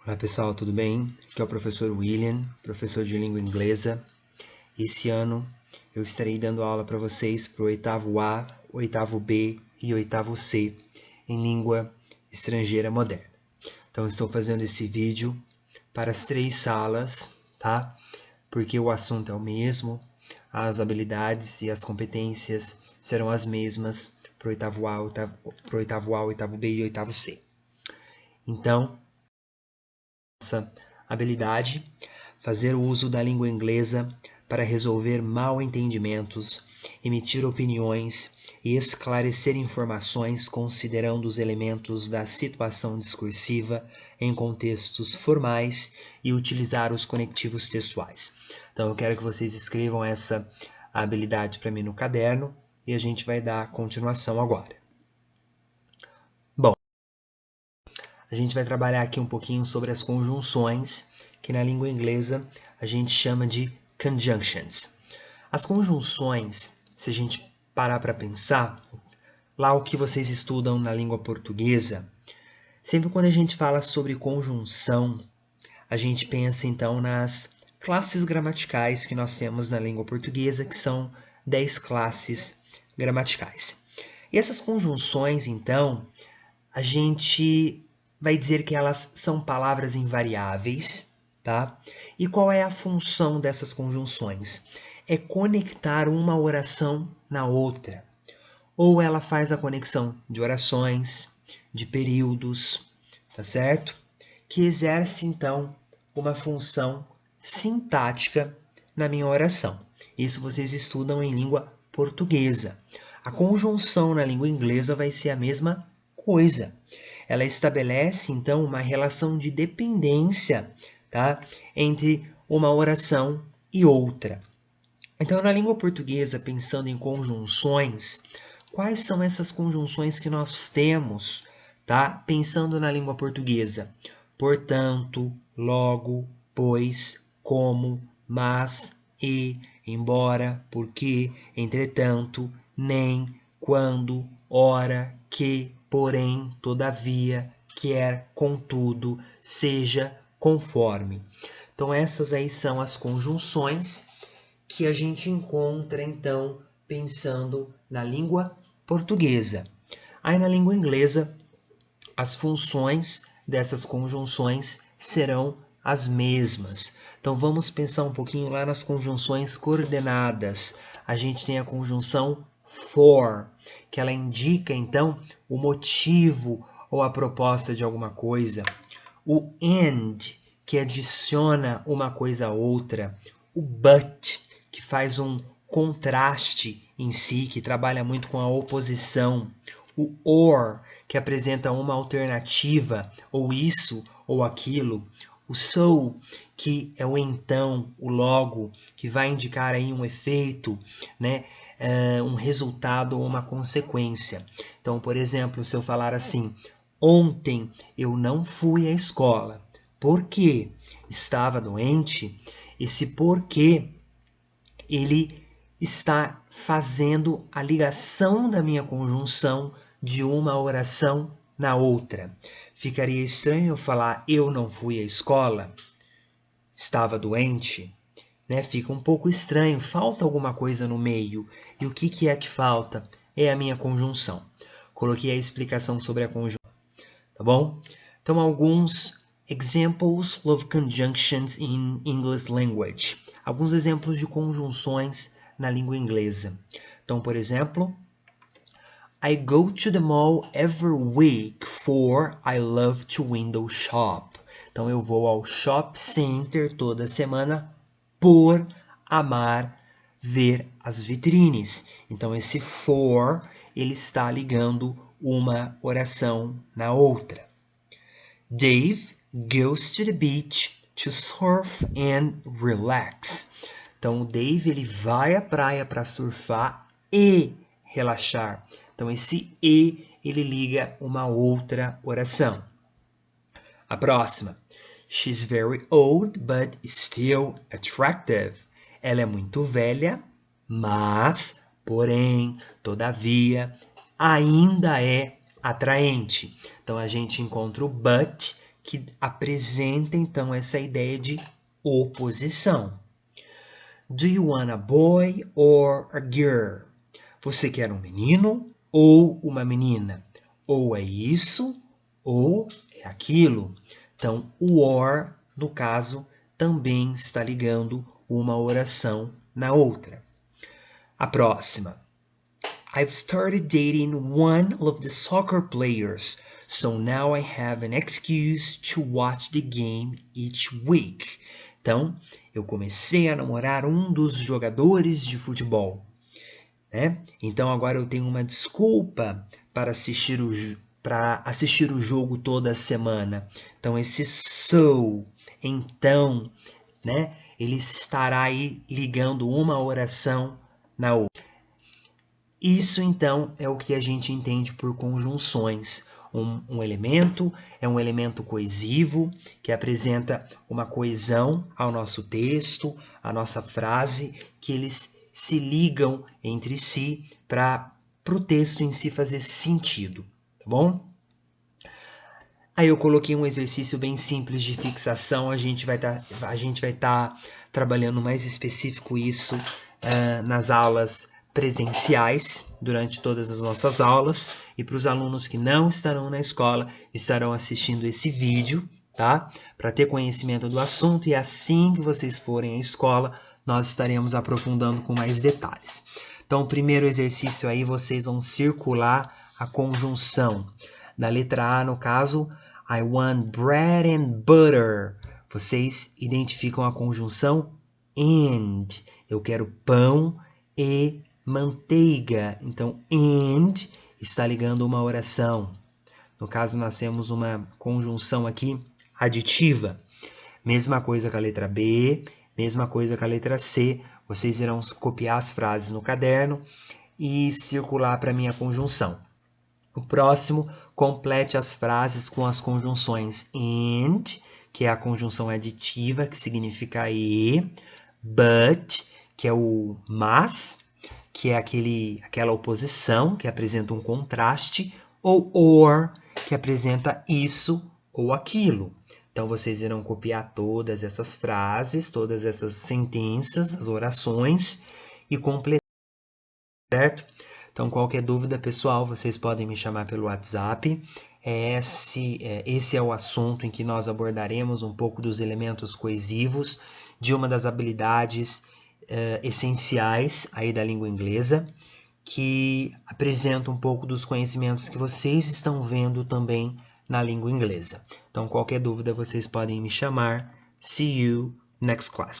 Olá pessoal, tudo bem? Aqui é o professor William, professor de língua inglesa. Esse ano eu estarei dando aula para vocês para o oitavo A, oitavo B e oitavo C em língua estrangeira moderna. Então estou fazendo esse vídeo para as 3 salas, tá? Porque o assunto é o mesmo, as habilidades e as competências serão as mesmas para o oitavo A, oitavo B e oitavo C. Então, nossa habilidade, fazer o uso da língua inglesa para resolver mal-entendimentos, emitir opiniões e esclarecer informações considerando os elementos da situação discursiva em contextos formais e utilizar os conectivos textuais. Então eu quero que vocês escrevam essa habilidade para mim no caderno e a gente vai dar continuação agora. Bom, a gente vai trabalhar aqui um pouquinho sobre as conjunções, que na língua inglesa a gente chama de conjunctions. As conjunções, se a gente parar para pensar, lá o que vocês estudam na língua portuguesa, sempre quando a gente fala sobre conjunção, a gente pensa então nas classes gramaticais que nós temos na língua portuguesa, que são 10 classes gramaticais. E essas conjunções, então, a gente vai dizer que elas são palavras invariáveis, tá? E qual é a função dessas conjunções? É conectar uma oração na outra. Ou ela faz a conexão de orações, de períodos, tá certo? Que exerce, então, uma função sintática na minha oração. Isso vocês estudam em língua portuguesa. A conjunção na língua inglesa vai ser a mesma coisa. Ela estabelece, então, uma relação de dependência, tá? Entre uma oração e outra. Então, na língua portuguesa, pensando em conjunções, quais são essas conjunções que nós temos, tá? Pensando na língua portuguesa. Portanto, logo, pois, como, mas, e, embora, porque, entretanto, nem, quando, ora, que, porém, todavia, quer, contudo, seja, conforme. Então essas aí são as conjunções que a gente encontra, então, pensando na língua portuguesa. Aí na língua inglesa, as funções dessas conjunções serão as mesmas. Então vamos pensar um pouquinho lá nas conjunções coordenadas. A gente tem a conjunção for, que ela indica então o motivo ou a proposta de alguma coisa. O and, que adiciona uma coisa a outra. O but, que faz um contraste em si, que trabalha muito com a oposição. O or, que apresenta uma alternativa, ou isso ou aquilo. O so, que é o então, o logo, que vai indicar aí um efeito, né? Um resultado ou uma consequência. Então, por exemplo, se eu falar assim, ontem eu não fui à escola. Por quê? Estava doente. Esse porquê, ele está fazendo a ligação da minha conjunção de uma oração na outra. Ficaria estranho eu falar eu não fui à escola, estava doente, né? Fica um pouco estranho, falta alguma coisa no meio. E o que é que falta? É a minha conjunção. Coloquei a explicação sobre a conjunção, tá bom? Então, alguns examples of conjunctions in English language. Alguns exemplos de conjunções na língua inglesa. Então, por exemplo, I go to the mall every week for I love to window shop. Então, eu vou ao shop center toda semana por amar ver as vitrines. Então, esse for, ele está ligando uma oração na outra. Dave goes to the beach to surf and relax. Então, o Dave ele vai à praia para surfar e relaxar. Então, esse e ele liga uma outra oração. A próxima. She's very old, but still attractive. Ela é muito velha, mas, porém, todavia, ainda é atraente. Então, a gente encontra o but, que apresenta então essa ideia de oposição. Do you want a boy or a girl? Você quer um menino ou uma menina? Ou é isso ou é aquilo. Então, o or, no caso, também está ligando uma oração na outra. A próxima. I've started dating one of the soccer players, so now I have an excuse to watch the game each week. Então, eu comecei a namorar um dos jogadores de futebol, né? Então agora eu tenho uma desculpa para assistir o jogo toda semana. Então esse so, então, né? Ele estará aí ligando uma oração na outra. Isso, então, é o que a gente entende por conjunções. Um elemento é um elemento coesivo, que apresenta uma coesão ao nosso texto, à nossa frase, que eles se ligam entre si para o texto em si fazer sentido, tá bom? Aí eu coloquei um exercício bem simples de fixação, a gente vai tá trabalhando mais específico isso nas aulas presenciais, durante todas as nossas aulas, e para os alunos que não estarão na escola, estarão assistindo esse vídeo, tá? Para ter conhecimento do assunto, e assim que vocês forem à escola, nós estaremos aprofundando com mais detalhes. Então, o primeiro exercício aí, vocês vão circular a conjunção. Da letra A, no caso, I want bread and butter. Vocês identificam a conjunção and. Eu quero pão e manteiga. Então, and está ligando uma oração. No caso, nós temos uma conjunção aqui aditiva. Mesma coisa com a letra B, mesma coisa com a letra C. Vocês irão copiar as frases no caderno e circular para a minha conjunção. O próximo, complete as frases com as conjunções and, que é a conjunção aditiva, que significa e, but, que é o mas, que é aquela oposição, que apresenta um contraste, ou or, que apresenta isso ou aquilo. Então, vocês irão copiar todas essas frases, todas essas sentenças, as orações, e completar, certo? Então, qualquer dúvida, pessoal, vocês podem me chamar pelo WhatsApp. Esse é o assunto em que nós abordaremos um pouco dos elementos coesivos de uma das habilidades essenciais aí da língua inglesa, que apresenta um pouco dos conhecimentos que vocês estão vendo também na língua inglesa. Então, qualquer dúvida, vocês podem me chamar. See you next class.